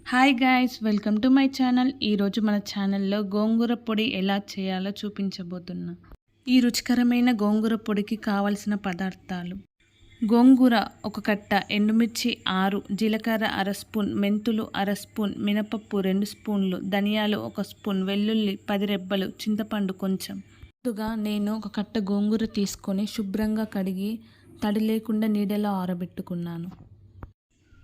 Hi guys, welcome to my channel. ఈరోజు మన ఛానల్లో గోంగూర పొడి ఎలా చేయాలో చూపించబోతున్నా. ఈ రుచికరమైన గోంగూర పొడికి కావలసిన పదార్థాలు: గోంగూర ఒక కట్ట, ఎండుమిర్చి 6, జీలకర్ర అర స్పూన్, మెంతులు అర స్పూన్, మినపప్పు 2 స్పూన్లు, ధనియాలు 1 స్పూన్, వెల్లుల్లి 10 రెబ్బలు, చింతపండు కొంచెం. ముందుగా నేను ఒక కట్ట గోంగూర తీసుకొని శుభ్రంగా కడిగి తడి లేకుండా నీడలో ఆరబెట్టుకున్నాను.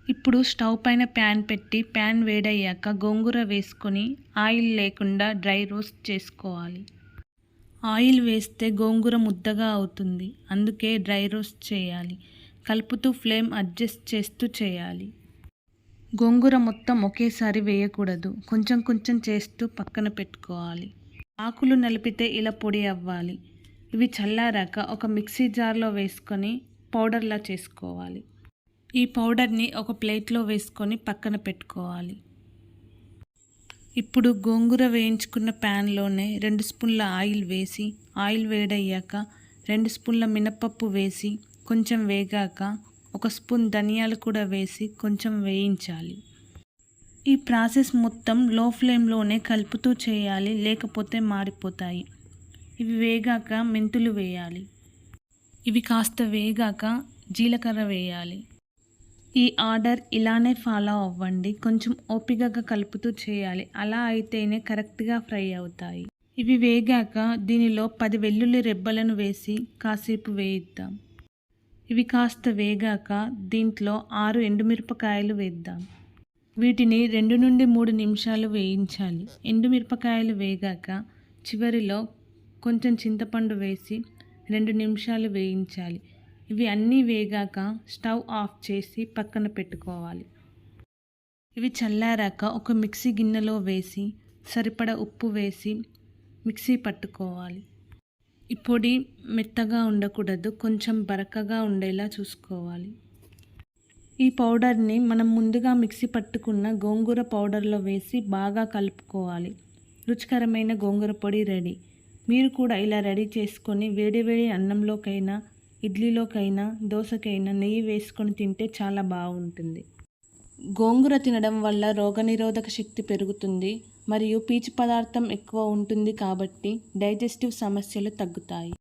ఇప్పుడు స్టవ్ పైన ప్యాన్ పెట్టి ప్యాన్ వేడయ్యాక గోంగూర వేసుకొని ఆయిల్ లేకుండా డ్రై రోస్ట్ చేసుకోవాలి. ఆయిల్ వేస్తే గోంగూర ముద్దగా అవుతుంది, అందుకే డ్రై రోస్ట్ చేయాలి. కలుపుతూ ఫ్లేమ్ అడ్జస్ట్ చేస్తూ చేయాలి. గోంగూర మొత్తం ఒకేసారి వేయకూడదు, కొంచెం కొంచెం చేస్తూ పక్కన పెట్టుకోవాలి. ఆకులు నలిపితే ఇలా పొడి అవ్వాలి. ఇవి చల్లారాక ఒక మిక్సీ జార్లో వేసుకొని పౌడర్లా చేసుకోవాలి. ఈ పౌడర్ని ఒక ప్లేట్లో వేసుకొని పక్కన పెట్టుకోవాలి. ఇప్పుడు గోంగూర వేయించుకున్న ప్యాన్లోనే 2 స్పూన్ల ఆయిల్ వేసి, ఆయిల్ వేడయ్యాక 2 స్పూన్ల మినపప్పు వేసి కొంచెం వేగాక 1 స్పూన్ ధనియాలు కూడా వేసి కొంచెం వేయించాలి. ఈ ప్రాసెస్ మొత్తం లో ఫ్లేమ్లోనే కలుపుతూ చేయాలి, లేకపోతే మాడిపోతాయి. ఇవి వేగాక మెంతులు వేయాలి. ఇవి కాస్త వేగాక జీలకర్ర వేయాలి. ఈ ఆర్డర్ ఇలానే ఫాలో అవ్వండి. కొంచెం ఓపికగా కలుపుతూ చేయాలి, అలా అయితేనే కరెక్ట్గా ఫ్రై అవుతాయి. ఇవి వేగాక దీనిలో 10 వెల్లుల్లి రెబ్బలను వేసి కాసేపు వేయిద్దాం. ఇవి కాస్త వేగాక దీంట్లో 6 ఎండుమిరపకాయలు వేద్దాం. వీటిని 2 నుండి 3 నిమిషాలు వేయించాలి. ఎండుమిరపకాయలు వేగాక చివరిలో కొంచెం చింతపండు వేసి 2 నిమిషాలు వేయించాలి. ఇవి అన్నీ వేగాక స్టవ్ ఆఫ్ చేసి పక్కన పెట్టుకోవాలి. ఇవి చల్లారాక ఒక మిక్సీ గిన్నెలో వేసి సరిపడ ఉప్పు వేసి మిక్సీ పట్టుకోవాలి. ఈ పొడి మెత్తగా ఉండకూడదు, కొంచెం బరకగా ఉండేలా చూసుకోవాలి. ఈ పౌడర్ని మనం ముందుగా మిక్సీ పట్టుకున్న గోంగూర పౌడర్లో వేసి బాగా కలుపుకోవాలి. రుచికరమైన గోంగూర పొడి రెడీ. మీరు కూడా ఇలా రెడీ చేసుకొని వేడివేడి అన్నంలోకైనా, ఇడ్లీలోకైనా, దోశకైనా నెయ్యి వేసుకొని తింటే చాలా బాగుంటుంది. గోంగూర తినడం వల్ల రోగనిరోధక శక్తి పెరుగుతుంది మరియు పీచు పదార్థం ఎక్కువ ఉంటుంది కాబట్టి డైజెస్టివ్ సమస్యలు తగ్గుతాయి.